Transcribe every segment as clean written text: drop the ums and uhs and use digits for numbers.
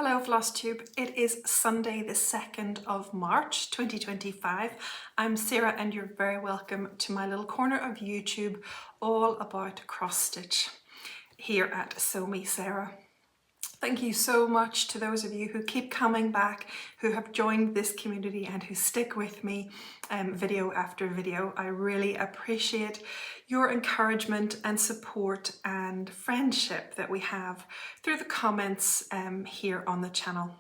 Hello Flosstube, it is Sunday the 2nd of March 2025. I'm Sarah and you're very welcome to my little corner of YouTube all about cross stitch here at Sew Me Sarah. Thank you so much to those of you who keep coming back, who have joined this community and who stick with me video after video. I really appreciate your encouragement and support and friendship that we have through the comments here on the channel.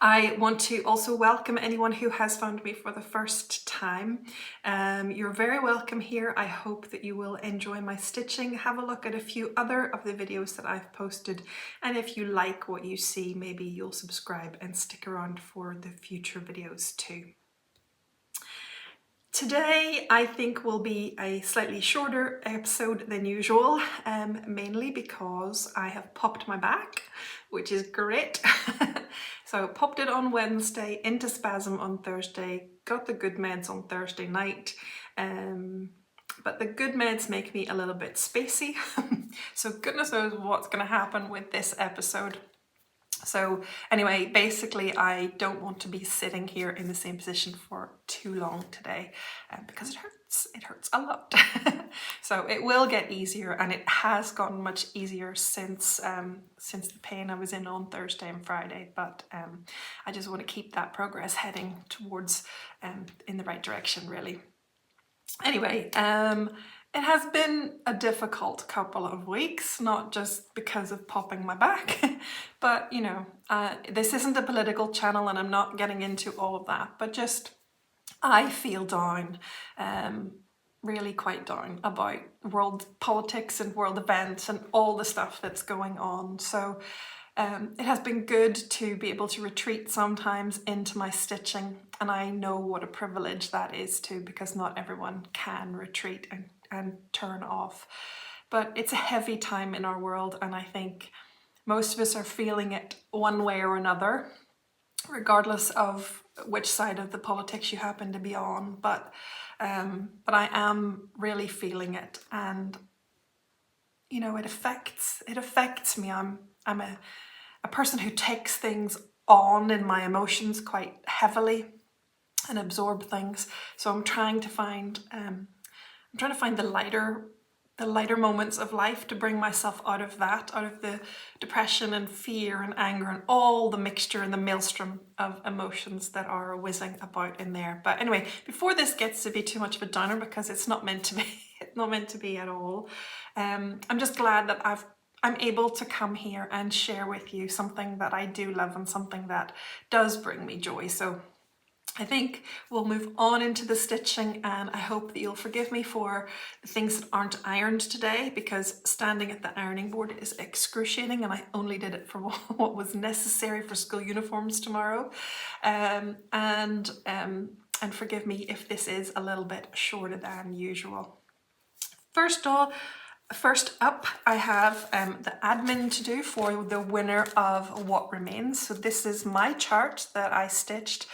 I want to also welcome anyone who has found me for the first time. You're very welcome here. I hope that you will enjoy my stitching. Have a look at a few other of the videos that I've posted, and if you like what you see, maybe you'll subscribe and stick around for the future videos too. Today I think will be a slightly shorter episode than usual, mainly because I have popped my back, which is great. So popped it on Wednesday, into spasm on Thursday, got the good meds on Thursday night, but the good meds make me a little bit spacey. So goodness knows what's going to happen with this episode. So anyway, basically I don't want to be sitting here in the same position for too long today because it hurts a lot. So it will get easier, and it has gotten much easier since the pain I was in on Thursday and Friday, but I just want to keep that progress heading towards in the right direction really. Anyway, it has been a difficult couple of weeks, not just because of popping my back, but you know, this isn't a political channel and I'm not getting into all of that, but just I feel down, really quite down about world politics and world events and all the stuff that's going on. So it has been good to be able to retreat sometimes into my stitching, and I know what a privilege that is too, because not everyone can retreat and turn off. But it's a heavy time in our world, and I think most of us are feeling it one way or another, regardless of which side of the politics you happen to be on. But I am really feeling it, and you know, it affects me. I'm a person who takes things on in my emotions quite heavily and absorb things. So I'm trying to find the lighter moments of life to bring myself out of that, out of the depression and fear and anger and all the mixture and the maelstrom of emotions that are whizzing about in there. But anyway, before this gets to be too much of a downer, because it's not meant to be, it's not meant to be at all. I'm just glad that I'm able to come here and share with you something that I do love and something that does bring me joy. So I think we'll move on into the stitching, and I hope that you'll forgive me for the things that aren't ironed today, because standing at the ironing board is excruciating and I only did it for what was necessary for school uniforms tomorrow. And forgive me if this is a little bit shorter than usual. First up, I have the admin to do for the winner of What Remains. So this is my chart that I stitched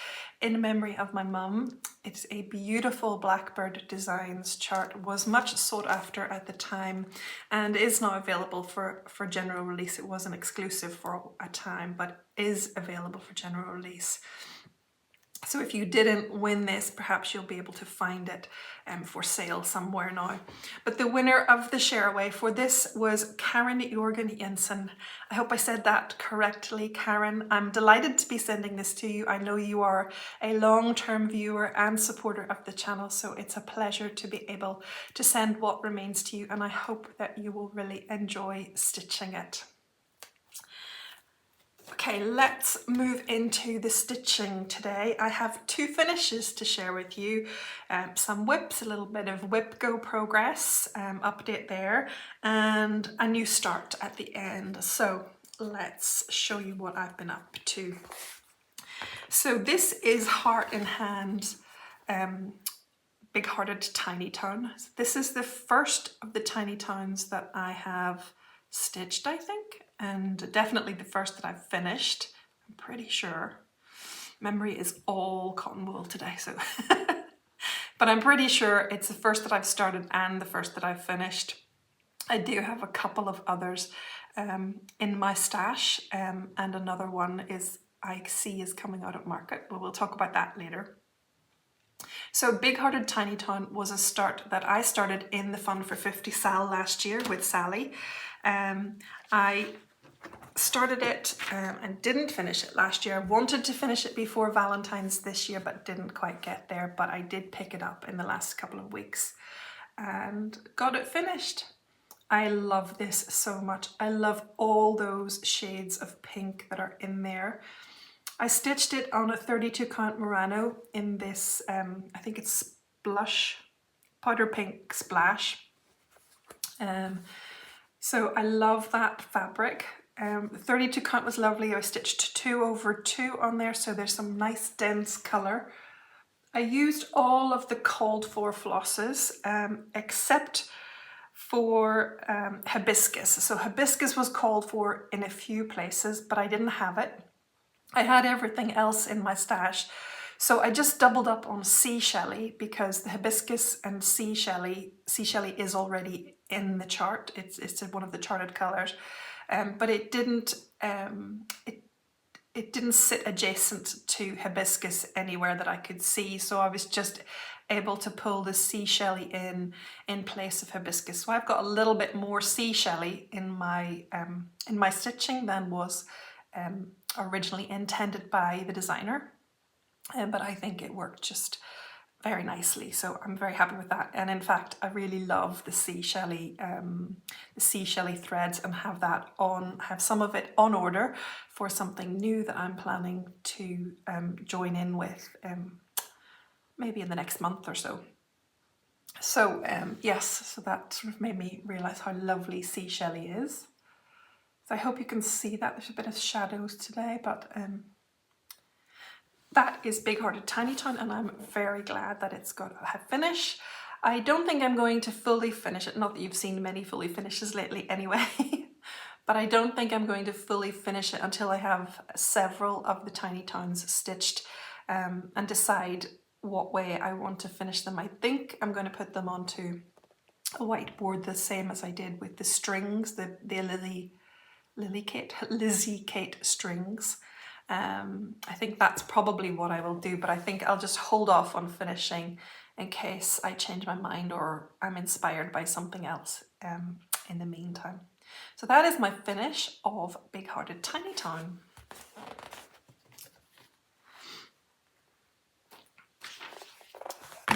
in memory of my mum. It's a beautiful Blackbird Designs chart. It was much sought after at the time and is now available for general release. It wasn't exclusive for a time, but is available for general release. So if you didn't win this, perhaps you'll be able to find it for sale somewhere now. But the winner of the Shareaway for this was Karen Jorgen Jensen. I hope I said that correctly, Karen. I'm delighted to be sending this to you. I know you are a long-term viewer and supporter of the channel, so it's a pleasure to be able to send What Remains to you, and I hope that you will really enjoy stitching it. Okay, let's move into the stitching today. I have two finishes to share with you, some whips, a little bit of whip go progress, update there, and a new start at the end. So let's show you what I've been up to. So this is Heart in Hand, Big Hearted Tiny Town. This is the first of the tiny towns that I have stitched, I think, and definitely the first that I've finished, I'm pretty sure. Memory is all cotton wool today, so but I'm pretty sure it's the first that I've started and the first that I've finished. I do have a couple of others in my stash, and another one I see is coming out of market, but we'll talk about that later. So Big Hearted Tiny Town was a start that I started in the Fund for 50 SAL last year with Sally. I started it and didn't finish it last year. I wanted to finish it before Valentine's this year, but didn't quite get there. But I did pick it up in the last couple of weeks and got it finished. I love this so much. I love all those shades of pink that are in there. I stitched it on a 32 count Murano in this, I think it's blush, powder pink splash. So I love that fabric. 32 count was lovely. I stitched 2/2 on there, so there's some nice dense color. I used all of the called for flosses, except for hibiscus. So hibiscus was called for in a few places, but I didn't have it. I had everything else in my stash. So I just doubled up on seashelly because the hibiscus and seashelly is already in the chart. It's one of the charted colors, but it didn't sit adjacent to hibiscus anywhere that I could see. So I was just able to pull the seashelly in place of hibiscus. So I've got a little bit more seashelly in my stitching than was originally intended by the designer, but I think it worked just very nicely, so I'm very happy with that. And in fact, I really love the seashelly threads, and have some of it on order for something new that I'm planning to join in with maybe in the next month or so. So yes, so that sort of made me realize how lovely seashelly is. So I hope you can see that. There's a bit of shadows today, but that is Big Hearted Tiny Town, and I'm very glad that it's got a finish. I don't think I'm going to fully finish it, not that you've seen many fully finishes lately anyway, but I don't think I'm going to fully finish it until I have several of the Tiny Towns stitched and decide what way I want to finish them. I think I'm going to put them onto a whiteboard the same as I did with the strings, the Lizzie Kate strings. I think that's probably what I will do, but I think I'll just hold off on finishing in case I change my mind or I'm inspired by something else in the meantime. So that is my finish of Big Hearted Tiny Town.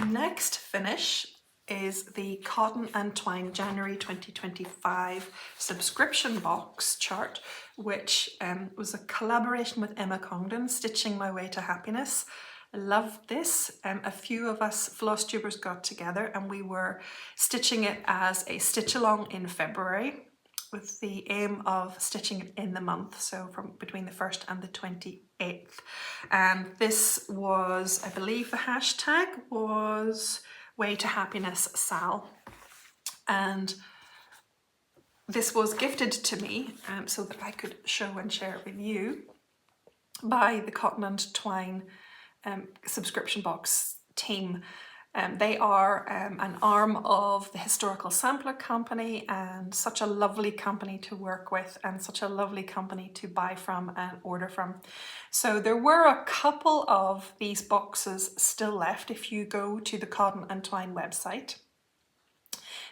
Next finish is the Cotton and Twine January 2025 subscription box chart, which was a collaboration with Emma Congdon, Stitching My Way to Happiness. I loved this. A few of us Flosstubers got together and we were stitching it as a stitch along in February with the aim of stitching it in the month, so from between the 1st and the 28th. And this was, I believe the hashtag was Way to Happiness Sal, and this was gifted to me so that I could show and share it with you by the Cotton and Twine subscription box team. They are an arm of the Historical Sampler company, and such a lovely company to work with and such a lovely company to buy from and order from. So there were a couple of these boxes still left if you go to the Cotton and Twine website.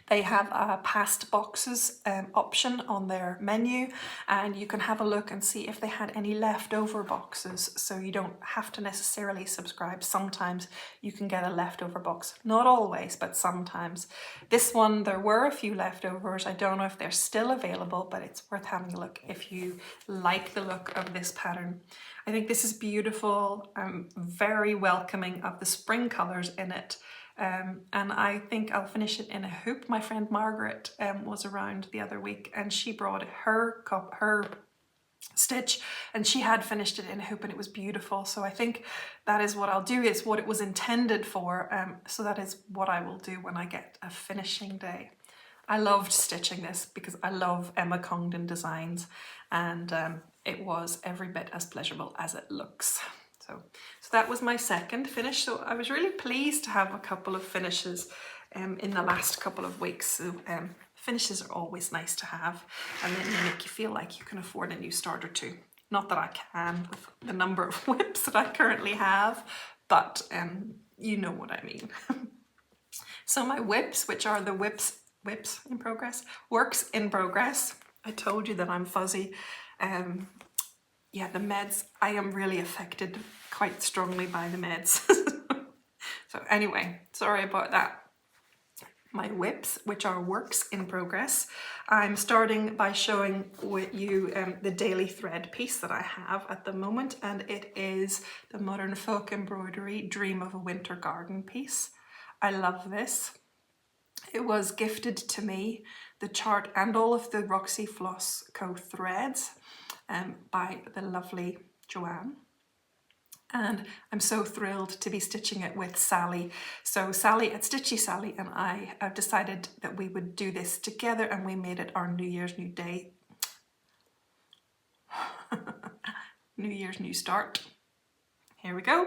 They have a past boxes option on their menu, and you can have a look and see if they had any leftover boxes, so you don't have to necessarily subscribe. Sometimes you can get a leftover box, not always, but sometimes. This one, there were a few leftovers. I don't know if they're still available, but it's worth having a look if you like the look of this pattern. I think this is beautiful. I'm very welcoming of the spring colors in it. And I think I'll finish it in a hoop. My friend Margaret was around the other week and she brought her stitch and she had finished it in a hoop and it was beautiful. So I think that is what I'll do, is what it was intended for. So that is what I will do when I get a finishing day. I loved stitching this because I love Emma Congdon designs, and it was every bit as pleasurable as it looks. So that was my second finish. So I was really pleased to have a couple of finishes in the last couple of weeks. So finishes are always nice to have, and then they make you feel like you can afford a new start or two. Not that I can with the number of whips that I currently have, but you know what I mean. So my whips, which are the whips in progress, works in progress. I told you that I'm fuzzy. Yeah, the meds, I am really affected quite strongly by the meds. So anyway, sorry about that. My whips, which are works in progress. I'm starting by showing with you the daily thread piece that I have at the moment, and it is the Modern Folk Embroidery Dream of a Winter Garden piece. I love this. It was gifted to me, the chart and all of the Roxy Floss Co threads by the lovely Joanne. And I'm so thrilled to be stitching it with Sally. So Sally at Stitchy Sally and I have decided that we would do this together, and we made it our New Year's New Day. New Year's New Start. Here we go.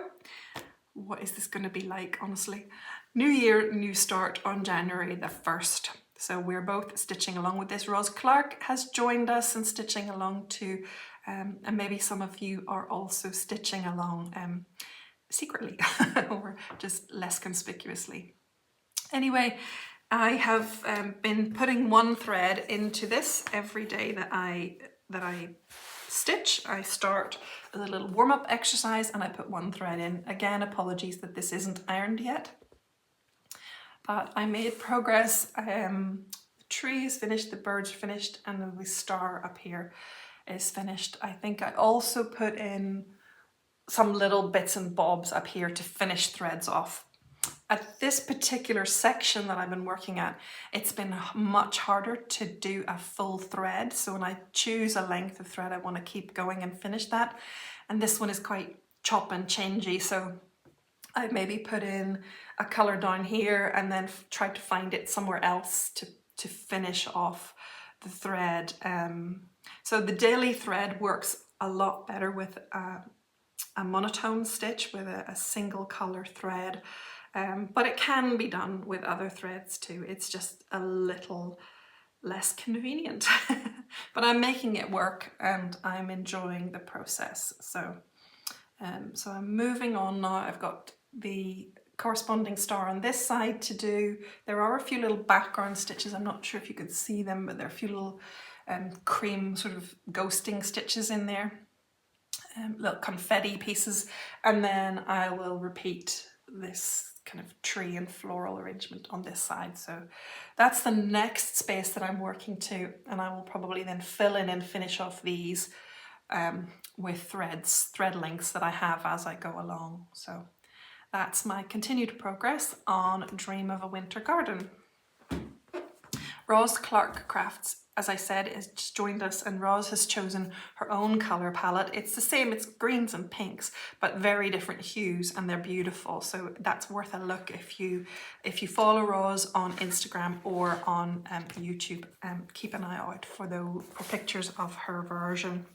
What is this going to be like, honestly? New Year, New Start on January the 1st. So we're both stitching along with this. Rose Clark has joined us and stitching along too. And maybe some of you are also stitching along secretly or just less conspicuously. Anyway, I have been putting one thread into this every day that I stitch. I start with a little warm-up exercise and I put one thread in. Again, apologies that this isn't ironed yet, but I made progress. The tree is finished, the birds are finished, and the star up here is finished. I think I also put in some little bits and bobs up here to finish threads off. At this particular section that I've been working at, it's been much harder to do a full thread. So when I choose a length of thread, I want to keep going and finish that. And this one is quite chop and changey. So I maybe put in a colour down here and then try to find it somewhere else to finish off the thread. So the daily thread works a lot better with a monotone stitch with a single colour thread. But it can be done with other threads too. It's just a little less convenient. But I'm making it work and I'm enjoying the process. So I'm moving on now. I've got the corresponding star on this side to do. There are a few little background stitches. I'm not sure if you could see them, but there are a few little cream sort of ghosting stitches in there. Little confetti pieces. And then I will repeat this kind of tree and floral arrangement on this side. So that's the next space that I'm working to, and I will probably then fill in and finish off these with thread lengths that I have as I go along. So that's my continued progress on Dream of a Winter Garden. Roz Clark Crafts, as I said, has just joined us, and Roz has chosen her own colour palette. It's the same, it's greens and pinks, but very different hues, and they're beautiful. So that's worth a look if you follow Roz on Instagram or on YouTube. Keep an eye out for pictures of her version.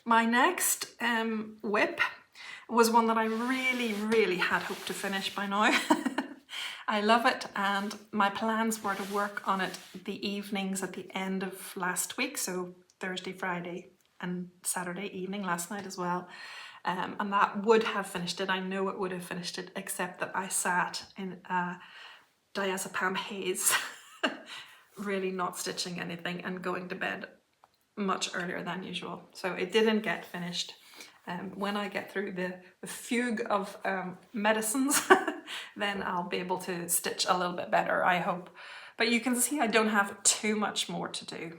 My next whip was one that I really had hoped to finish by now. I love it, and my plans were to work on it the evenings at the end of last week, so Thursday, Friday and Saturday evening, last night as well, and that would have finished it. I know it would have finished it, except that I sat in a diazepam haze, really not stitching anything and going to bed much earlier than usual, so it didn't get finished. When I get through the fugue of medicines, then I'll be able to stitch a little bit better, I hope. But you can see I don't have too much more to do.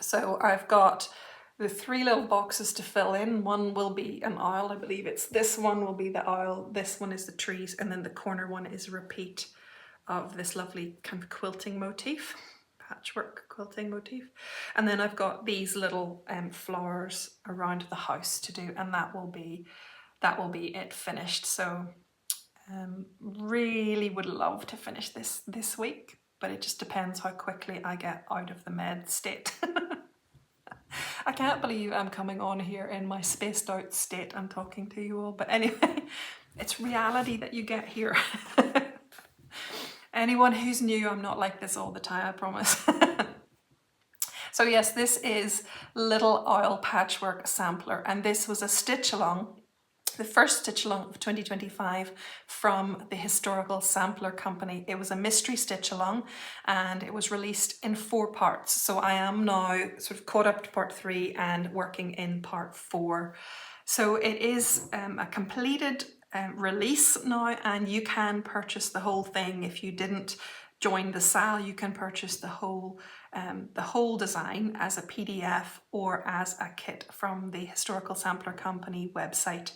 So I've got the 3 little boxes to fill in. One will be an owl, I believe it's this one will be the owl, this one is the trees, and then the corner one is a repeat of this lovely kind of quilting motif. Patchwork quilting motif, and then I've got these little flowers around the house to do, and that will be it finished. So really would love to finish this week, but it just depends how quickly I get out of the med state. I can't believe I'm coming on here in my spaced out state and talking to you all, but anyway, it's reality that you get here. Anyone who's new, I'm not like this all the time, I promise. So yes, this is Little Oil Patchwork Sampler, and this was a stitch along, the first stitch along of 2025 from the Historical Sampler Company. It was a mystery stitch along and it was released in 4 parts. So I am now sort of caught up to part 3 and working in part 4. So it is a completed release now, and you can purchase the whole thing. If you didn't join the SAL, you can purchase the whole design as a PDF or as a kit from the Historical Sampler Company website.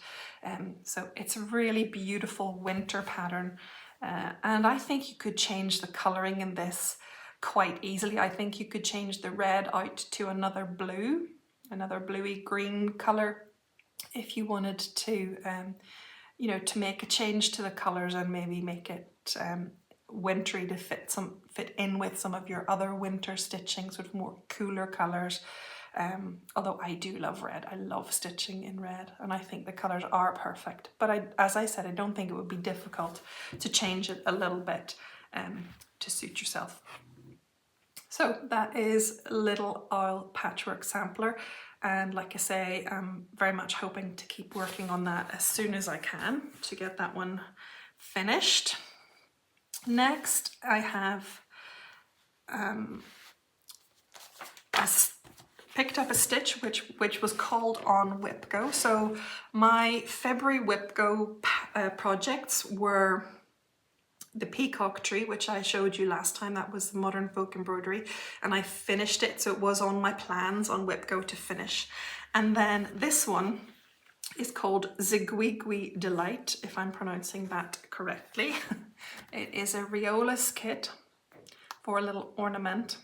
So it's a really beautiful winter pattern, and I think you could change the colouring in this quite easily. I think you could change the red out to another blue, another bluey green colour, if you wanted to, you know, to make a change to the colours and maybe make it wintry to fit in with some of your other winter stitching, sort of more cooler colours. Although I do love red, I love stitching in red, and I think the colours are perfect. But as I said, I don't think it would be difficult to change it a little bit to suit yourself. So that is Little Oil Patchwork Sampler, and like I say, I'm very much hoping to keep working on that as soon as I can to get that one finished. Next, I have picked up a stitch which was called on Whip Go. So my February Whip Go projects were the peacock tree, which I showed you last time. That was the modern folk embroidery, and I finished it, so it was on my plans on Whip Go to finish. And then this one is called Zigwigwi Delight, if I'm pronouncing that correctly. It is a Riolas kit for a little ornament,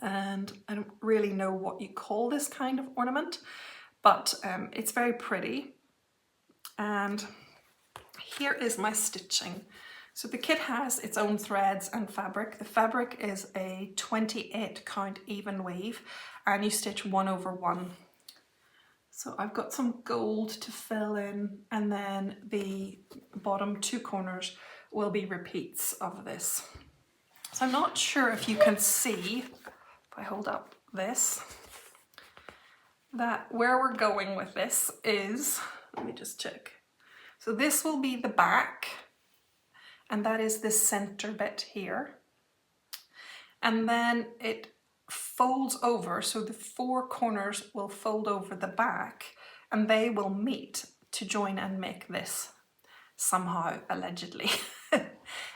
and I don't really know what you call this kind of ornament, but it's very pretty. And here is my stitching. So the kit has its own threads and fabric. The fabric is a 28 count even weave, and you stitch 1/1. So I've got some gold to fill in, and then the bottom 2 corners will be repeats of this. So I'm not sure if you can see, if I hold up this, that where we're going with this is, let me just check. So this will be the back, and that is the center bit here. And then it folds over, so the 4 corners will fold over the back, and they will meet to join and make this somehow, allegedly.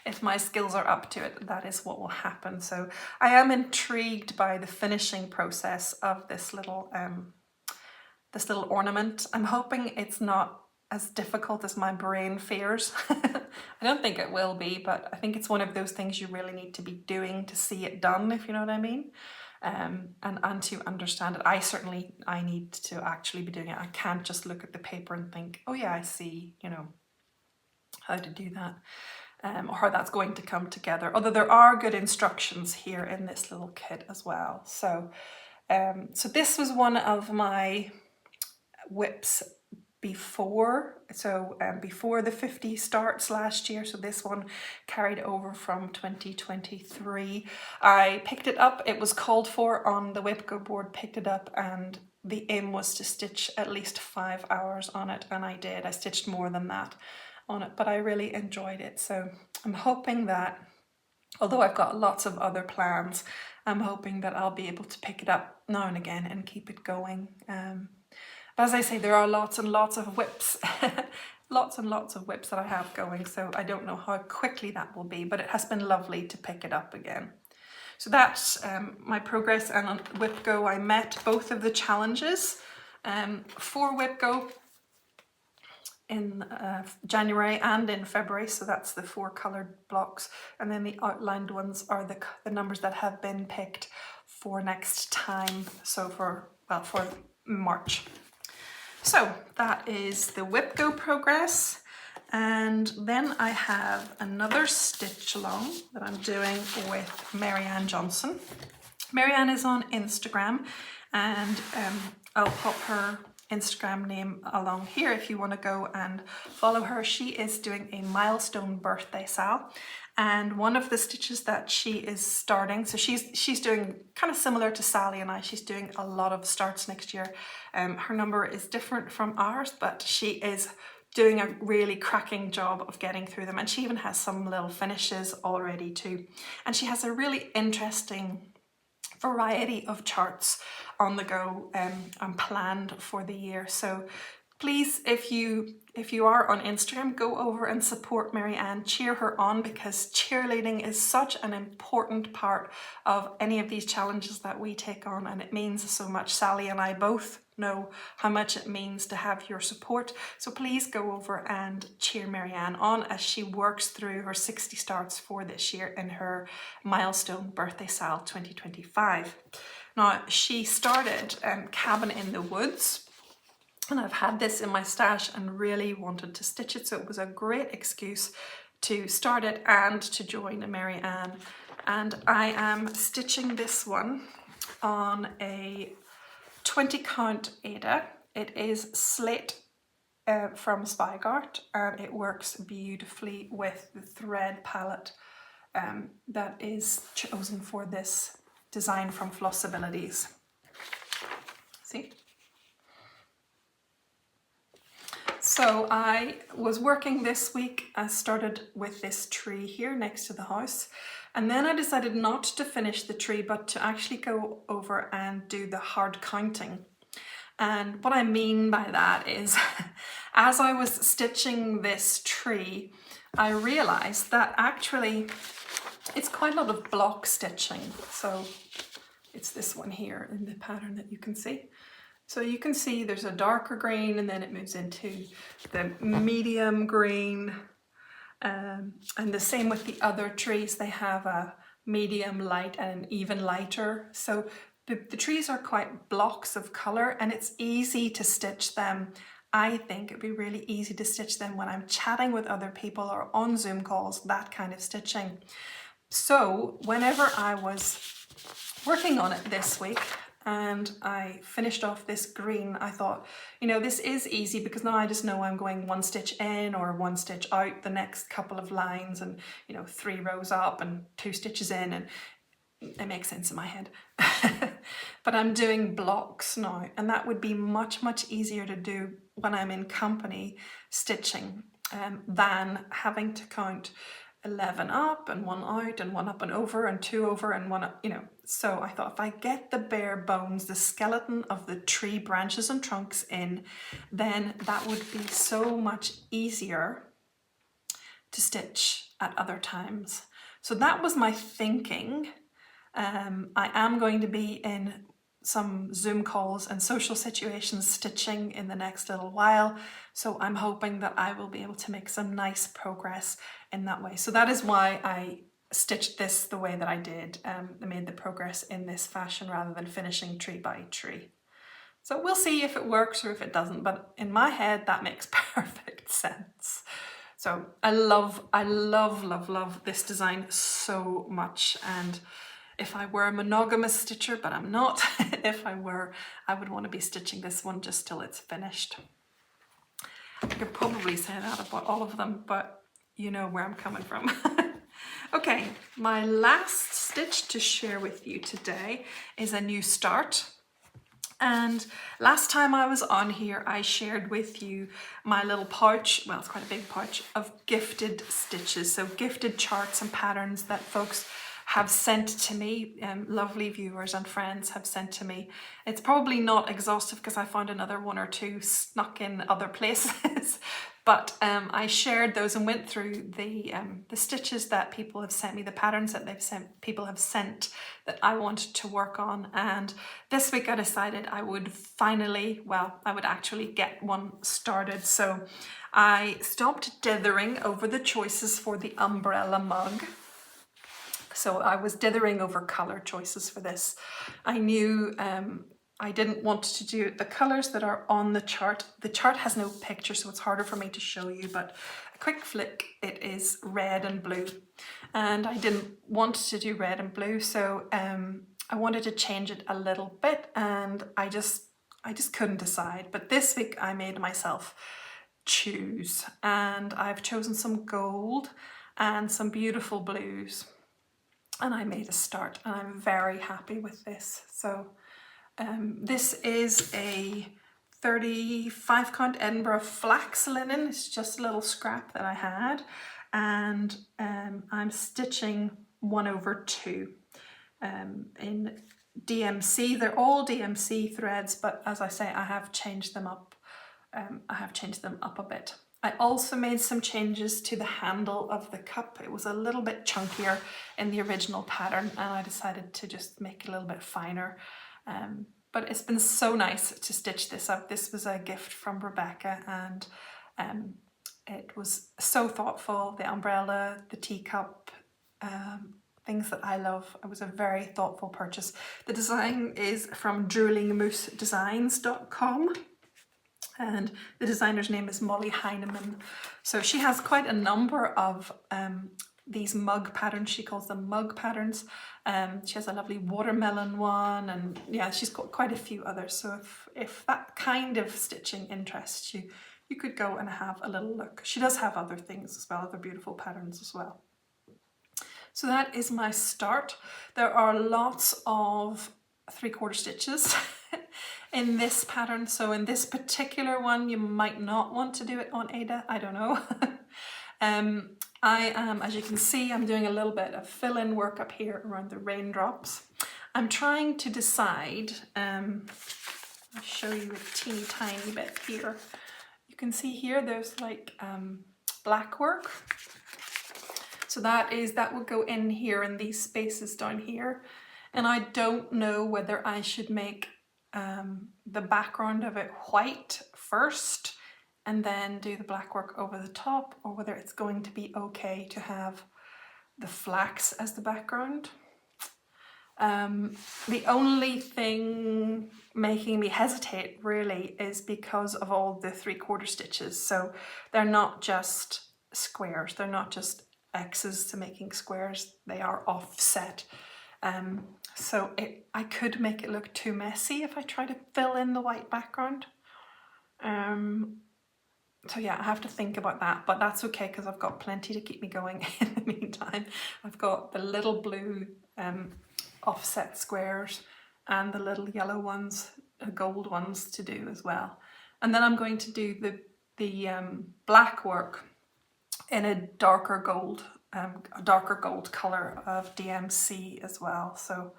If my skills are up to it, that is what will happen. So I am intrigued by the finishing process of this little ornament. I'm hoping it's not as difficult as my brain fears. I don't think it will be, but I think it's one of those things you really need to be doing to see it done, if you know what I mean. And to understand it. I need to actually be doing it. I can't just look at the paper and think, oh yeah, I see, you know, how to do that, or how that's going to come together. Although there are good instructions here in this little kit as well. So, so this was one of my whips before, so before the 50 starts last year. So this one carried over from 2023. I picked it up, it was called for on the Whip Go board, picked it up, and the aim was to stitch at least 5 hours on it, and I did. I stitched more than that on it, but I really enjoyed it. So I'm hoping that, although I've got lots of other plans, I'm hoping that I'll be able to pick it up now and again and keep it going. As I say, there are lots and lots of whips, lots and lots of whips that I have going, so I don't know how quickly that will be, but it has been lovely to pick it up again. So that's my progress, and on Whip Go I met both of the challenges for Whip Go in January and in February, so that's the 4 coloured blocks, and then the outlined ones are the numbers that have been picked for next time, so for March. So that is the Whip Go progress, and then I have another stitch along that I'm doing with Marianne Johnson. Marianne is on Instagram, and I'll pop her Instagram name along here if you want to go and follow her. She is doing a milestone birthday sale, And one of the stitches that she is starting, so she's doing kind of similar to Sally and I, she's doing a lot of starts next year. Her number is different from ours, but she is doing a really cracking job of getting through them, and she even has some little finishes already too. And she has a really interesting variety of charts on the go and planned for the year. So please, if you are on Instagram, go over and support Marianne, cheer her on, because cheerleading is such an important part of any of these challenges that we take on, and it means so much. Sally and I both know how much it means to have your support. So please go over and cheer Marianne on as she works through her 60 starts for this year in her milestone birthday SAL 2025. Now, she started Cabin in the Woods, and I've had this in my stash and really wanted to stitch it, so it was a great excuse to start it and to join Marianne. And I am stitching this one on a 20 count Ada. It is slate from Spygart, and it works beautifully with the thread palette that is chosen for this design from Flossabilities. See? So I was working this week. I started with this tree here next to the house, and then I decided not to finish the tree but to actually go over and do the hard counting. And what I mean by that is as I was stitching this tree, I realized that actually it's quite a lot of block stitching. So it's this one here in the pattern that you can see. So you can see there's a darker green, and then it moves into the medium green. And the same with the other trees. They have a medium light and an even lighter. So the trees are quite blocks of color, and it's easy to stitch them. I think it'd be really easy to stitch them when I'm chatting with other people or on Zoom calls, that kind of stitching. So whenever I was working on it this week, and I finished off this green, I thought, you know, this is easy because now I just know I'm going one stitch in or one stitch out the next couple of lines, and, you know, 3 rows up and 2 stitches in, and it makes sense in my head. But I'm doing blocks now, and that would be much, much easier to do when I'm in company stitching than having to count 11 up and 1 out and 1 up and over and 2 over and 1 up, you know. So I thought, if I get the bare bones, the skeleton of the tree branches and trunks in, then that would be so much easier to stitch at other times. So that was my thinking. I am going to be in some Zoom calls and social situations stitching in the next little while, so I'm hoping that I will be able to make some nice progress in that way. So that is why I stitched this the way that I did. I made the progress in this fashion rather than finishing tree by tree. So we'll see if it works or if it doesn't, but in my head that makes perfect sense. So I love this design so much, and if I were a monogamous stitcher, but I'm not, if I were, I would want to be stitching this one just till it's finished. I could probably say that about all of them, but you know where I'm coming from. Okay, my last stitch to share with you today is a new start. And last time I was on here, I shared with you my little pouch, well, it's quite a big pouch, of gifted stitches. So gifted charts and patterns that folks have sent to me, lovely viewers and friends have sent to me. It's probably not exhaustive because I found another 1 or 2 snuck in other places, but I shared those and went through the stitches that people have sent me, the patterns that people have sent that I wanted to work on. And this week I decided I would finally, well, I would actually get one started. So I stopped dithering over the choices for the umbrella mug. So I was dithering over color choices for this. I knew I didn't want to do the colors that are on the chart. The chart has no picture, so it's harder for me to show you, but a quick flick, it is red and blue. And I didn't want to do red and blue, so I wanted to change it a little bit, and I just couldn't decide. But this week I made myself choose, and I've chosen some gold and some beautiful blues. And I made a start, and I'm very happy with this. So this is a 35 count Edinburgh flax linen. It's just a little scrap that I had, and I'm stitching 1/2 in DMC. They're all DMC threads, but as I say, I have changed them up. A bit. I also made some changes to the handle of the cup. It was a little bit chunkier in the original pattern, and I decided to just make it a little bit finer. But it's been so nice to stitch this up. This was a gift from Rebecca, and it was so thoughtful. The umbrella, the teacup, things that I love. It was a very thoughtful purchase. The design is from droolingmoosedesigns.com. And the designer's name is Molly Heineman. So she has quite a number of these mug patterns. She calls them mug patterns. She has a lovely watermelon one, and yeah, she's got quite a few others. So if that kind of stitching interests you, you could go and have a little look. She does have other things as well, other beautiful patterns as well. So that is my start. There are lots of 3/4 stitches in this pattern. So in this particular one, you might not want to do it on Ada, I don't know. I am, as you can see, I'm doing a little bit of fill-in work up here around the raindrops. I'm trying to decide, I'll show you a teeny tiny bit here. You can see here there's like black work. So that would go in here in these spaces down here. And I don't know whether I should make the background of it white first and then do the black work over the top, or whether it's going to be okay to have the flax as the background. The only thing making me hesitate really is because of all the 3/4 stitches. So they're not just squares, they're not just X's to making squares, they are offset. So I could make it look too messy if I try to fill in the white background. So yeah, I have to think about that, but that's okay because I've got plenty to keep me going in the meantime. I've got the little blue offset squares and the little yellow ones, gold ones to do as well. And then I'm going to do the black work in a darker gold colour of DMC as well. So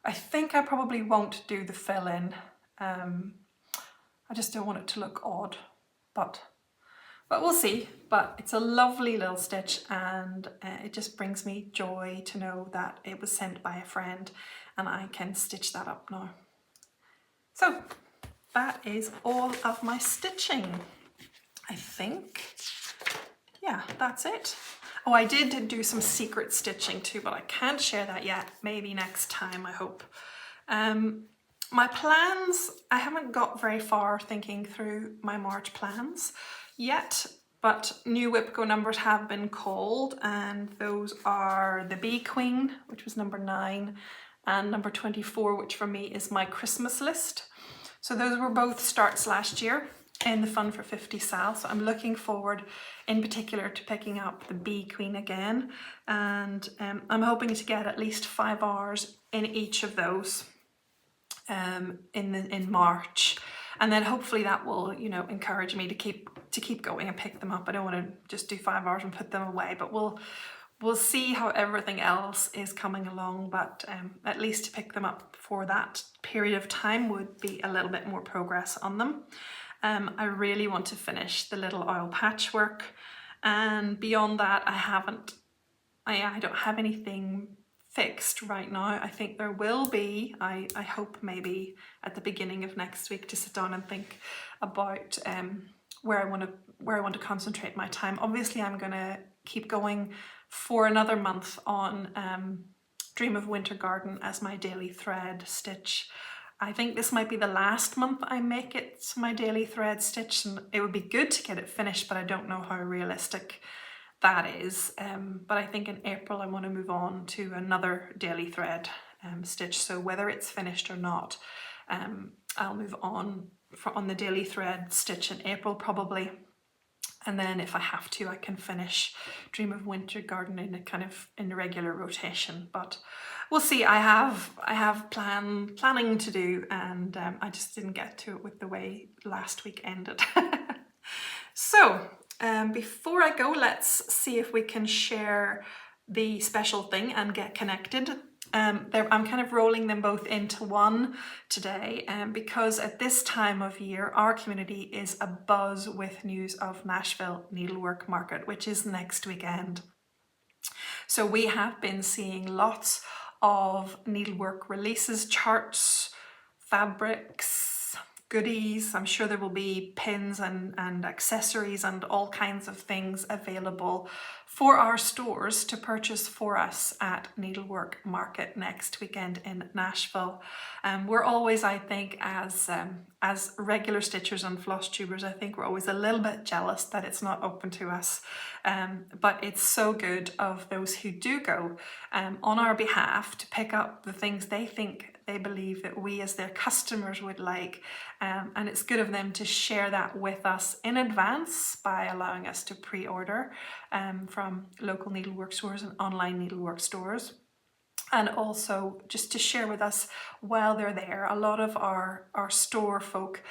I think I probably won't do the fill-in. I just don't want it to look odd, but we'll see. But it's a lovely little stitch, and it just brings me joy to know that it was sent by a friend and I can stitch that up now. So that is all of my stitching, I think. Yeah, that's it. Oh, I did do some secret stitching too, but I can't share that yet. Maybe next time, I hope. My plans, I haven't got very far thinking through my March plans yet, but new WIPCO numbers have been called, and those are the Bee Queen, which was number 9, and number 24, which for me is my Christmas list. So those were both starts last year in the Fun for 50 SAL, so I'm looking forward in particular to picking up the Bee Queen again, and I'm hoping to get at least 5 hours in each of those in March, and then hopefully that will, you know, encourage me to keep going and pick them up. I don't want to just do 5 hours and put them away, but we'll see how everything else is coming along, but at least to pick them up for that period of time would be a little bit more progress on them. I really want to finish the little oil patchwork, and beyond that I don't have anything fixed right now. I think there will be, I hope maybe at the beginning of next week, to sit down and think about where I want to concentrate my time. Obviously I'm going to keep going for another month on Dream of Winter Garden as my daily thread stitch. I think this might be the last month I make it my daily thread stitch, and it would be good to get it finished, but I don't know how realistic that is. But I think in April I want to move on to another daily thread stitch, so whether it's finished or not, I'll move on the daily thread stitch in April probably. And then if I have to, I can finish Dream of Winter Garden in a kind of in a regular rotation. But we'll see. I have planning to do, and I just didn't get to it with the way last week ended. So before I go, let's see if we can share the special thing and get connected. I'm kind of rolling them both into one today because at this time of year our community is abuzz with news of Nashville Needlework Market, which is next weekend. So we have been seeing lots of needlework releases, charts, fabrics, goodies. I'm sure there will be pins and accessories and all kinds of things available for our stores to purchase for us at Needlework Market next weekend in Nashville. We're always, I think, as regular stitchers and floss tubers, I think we're always a little bit jealous that it's not open to us. But it's so good of those who do go on our behalf to pick up the things they believe that we as their customers would like, and it's good of them to share that with us in advance by allowing us to pre-order from local needlework stores and online needlework stores, and also just to share with us while they're there. A lot of our store folk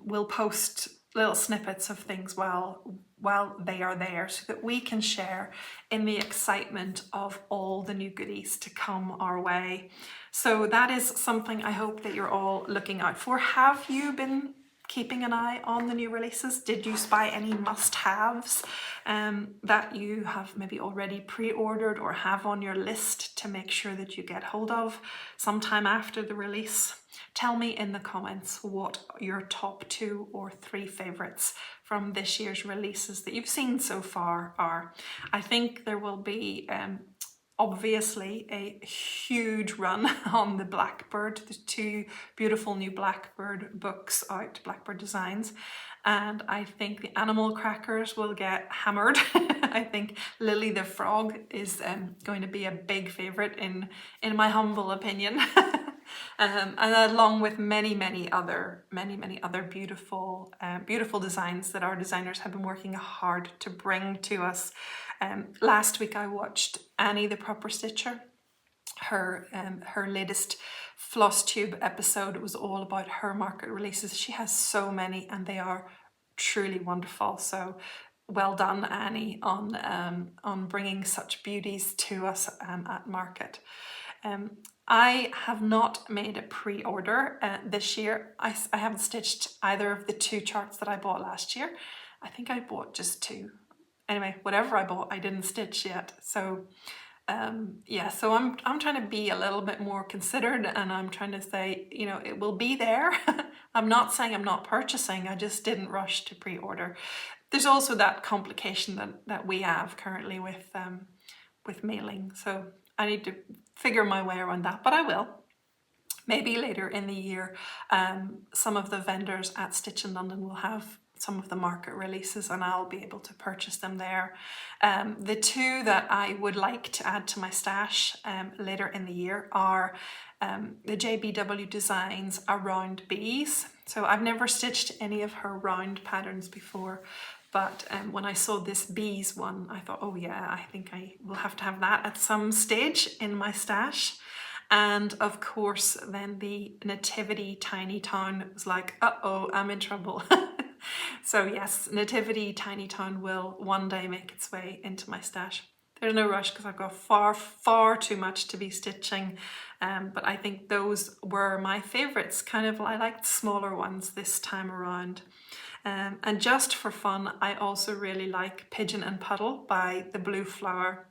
will post little snippets of things while they are there, so that we can share in the excitement of all the new goodies to come our way. So that is something I hope that you're all looking out for. Have you been keeping an eye on the new releases? Did you spy any must-haves that you have maybe already pre-ordered or have on your list to make sure that you get hold of sometime after the release? Tell me in the comments what your top 2 or 3 favorites from this year's releases that you've seen so far are. I think there will be obviously a huge run on the Blackbird, the 2 beautiful new Blackbird books out, Blackbird designs, and I think the animal crackers will get hammered. I think Lily the Frog is going to be a big favourite in my humble opinion. And along with many other beautiful designs that our designers have been working hard to bring to us. Last week I watched Annie the Proper Stitcher. Her latest Flosstube episode was all about her market releases. She has so many and they are truly wonderful. So well done, Annie, on bringing such beauties to us at market. I have not made a pre-order this year. I haven't stitched either of the 2 charts that I bought last year. I think I bought just 2. Anyway, whatever I bought, I didn't stitch yet. So yeah, so I'm trying to be a little bit more considered, and I'm trying to say, you know, it will be there. I'm not saying I'm not purchasing, I just didn't rush to pre-order. There's also that complication that we have currently with mailing, so I need to figure my way around that, but I will. Maybe later in the year, some of the vendors at Stitch in London will have some of the market releases and I'll be able to purchase them there. The 2 that I would like to add to my stash later in the year are the JBW Designs Around Bees. So I've never stitched any of her round patterns before, but when I saw this bees one, I thought, oh yeah, I think I will have to have that at some stage in my stash. And of course, then the Nativity Tiny Town was like, uh-oh, I'm in trouble. So yes, Nativity Tiny Town will one day make its way into my stash. There's no rush because I've got far too much to be stitching. But I think those were my favorites. Kind of, I liked smaller ones this time around. And just for fun, I also really like Pigeon and Puddle by The Blue Flower.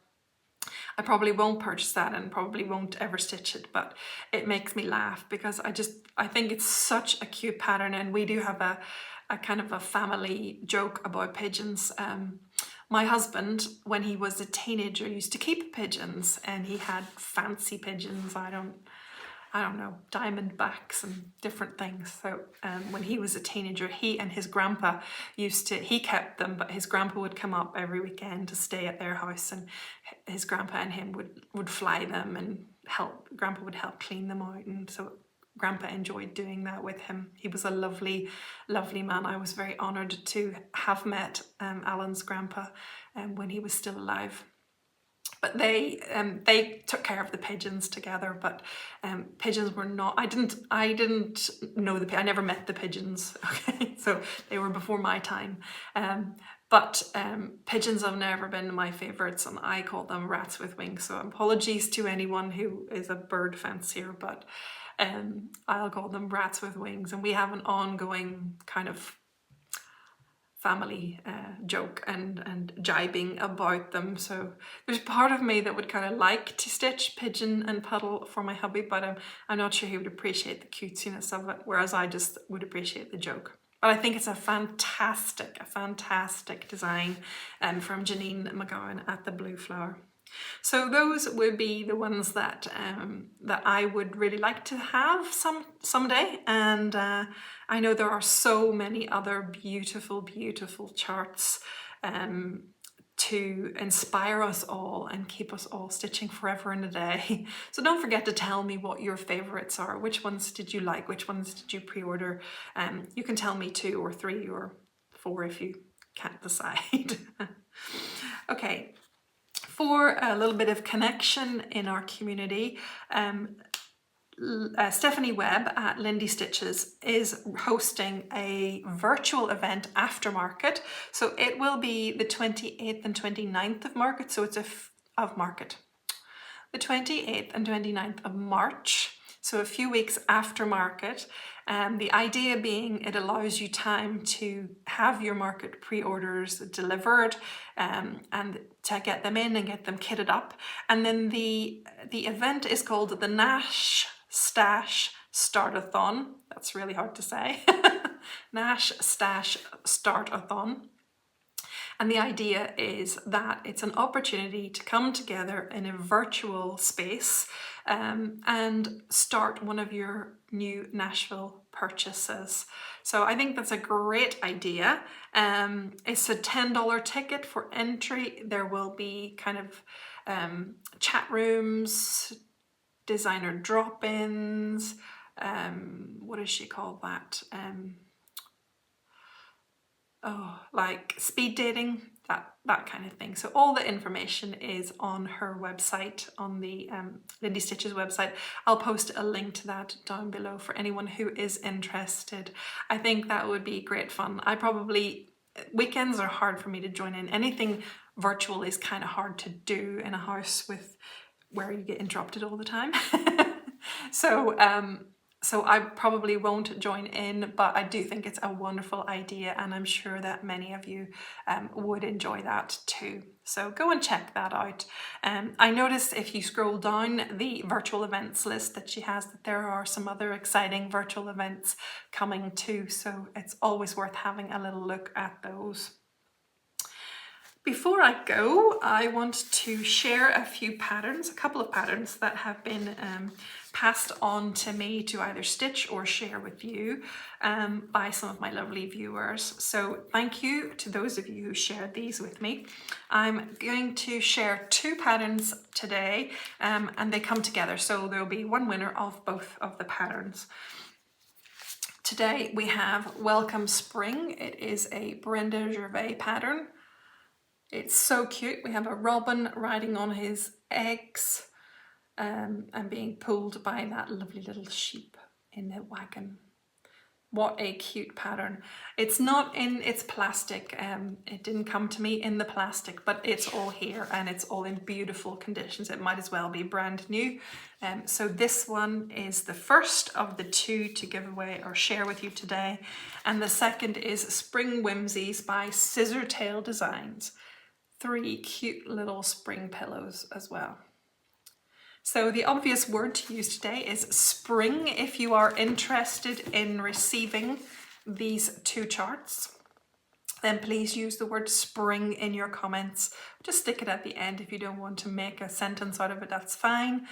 I probably won't purchase that and probably won't ever stitch it, but it makes me laugh because I think it's such a cute pattern, and we do have a kind of a family joke about pigeons. My husband, when he was a teenager, used to keep pigeons, and he had fancy pigeons. I don't know, diamondbacks and different things. So when he was a teenager, he and his grandpa he kept them, but his grandpa would come up every weekend to stay at their house, and his grandpa and him would fly them and grandpa would help clean them out. And so Grandpa enjoyed doing that with him. He was a lovely, lovely man. I was very honoured to have met Alan's grandpa when he was still alive. But they took care of the pigeons together. But pigeons were not. I didn't know I never met the pigeons. Okay, so they were before my time. But pigeons have never been my favourites, and I call them rats with wings. So apologies to anyone who is a bird fancier, but I'll call them rats with wings. And we have an ongoing kind of family joke and jibing about them. So there's part of me that would kind of like to stitch Pigeon and Puddle for my hubby, but I'm not sure he would appreciate the cutesiness of it, whereas I just would appreciate the joke. But I think it's a fantastic design from Janine McGowan at the Blue Flower. So those would be the ones that that I would really like to have someday, and I know there are so many other beautiful charts to inspire us all and keep us all stitching forever and a day. So don't forget to tell me what your favorites are. Which ones did you like? Which ones did you pre-order? You can tell me 2 or 3 or 4 if you can't decide. Okay, for a little bit of connection in our community, Stephanie Webb at Lindy Stitches is hosting a virtual event after market. So it will be the 28th and 29th of market. So it's the 28th and 29th of March. So a few weeks after market. The idea being it allows you time to have your market pre-orders delivered and to get them in and get them kitted up. And then the event is called the Nash Stash Startathon. That's really hard to say. Nash Stash Startathon. And the idea is that it's an opportunity to come together in a virtual space and start one of your new Nashville purchases. So I think that's a great idea. It's a $10 ticket for entry. There will be kind of chat rooms, designer drop-ins, what does she call that? Like speed dating, that kind of thing. So all the information is on her website, on the Lindy Stitches website. I'll post a link to that down below for anyone who is interested. I think that would be great fun. Weekends are hard for me to join in. Anything virtual is kind of hard to do in a house where you get interrupted all the time. So I probably won't join in, but I do think it's a wonderful idea, and I'm sure that many of you would enjoy that too. So go and check that out. I noticed if you scroll down the virtual events list that she has, that there are some other exciting virtual events coming too. So it's always worth having a little look at those. Before I go, I want to share a couple of patterns that have been passed on to me to either stitch or share with you by some of my lovely viewers. So thank you to those of you who shared these with me. I'm going to share 2 patterns today and they come together. So there'll be one winner of both of the patterns. Today we have Welcome Spring. It is a Brenda Gervais pattern. It's so cute. We have a robin riding on his eggs and being pulled by that lovely little sheep in the wagon. What a cute pattern. It's not in its plastic. It didn't come to me in the plastic, but it's all here and it's all in beautiful conditions. It might as well be brand new. So this one is the first of the 2 to give away or share with you today. And the second is Spring Whimsies by Scissortail Designs. 3 cute little spring pillows as well. So the obvious word to use today is spring. If you are interested in receiving these 2 charts, then please use the word spring in your comments. Just stick it at the end. If you don't want to make a sentence out of it, that's fine.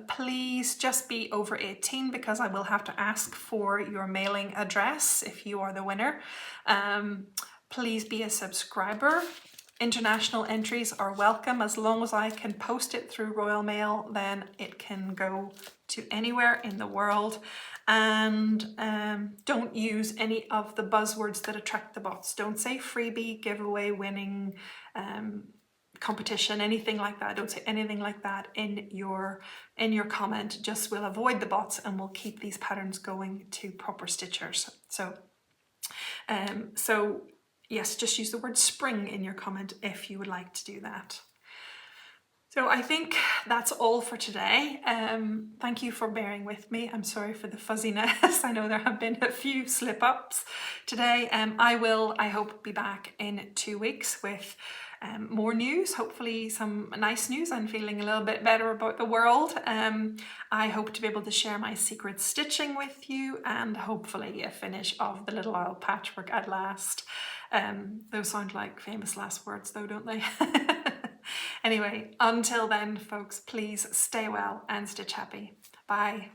Please just be over 18 because I will have to ask for your mailing address if you are the winner. Please be a subscriber. International entries are welcome. As long as I can post it through Royal Mail, then it can go to anywhere in the world. And don't use any of the buzzwords that attract the bots. Don't say freebie, giveaway, winning, competition, anything like that. Don't say anything like that in your comment. Just we'll avoid the bots and we'll keep these patterns going to proper stitchers. So yes, just use the word spring in your comment if you would like to do that. So I think that's all for today. Thank you for bearing with me. I'm sorry for the fuzziness. I know there have been a few slip-ups today. I hope, be back in 2 weeks with more news, hopefully some nice news. I'm feeling a little bit better about the world. I hope to be able to share my secret stitching with you and hopefully a finish of the Little Owl patchwork at last. Those sound like famous last words though, don't they? Anyway, until then, folks, please stay well and stitch happy. Bye.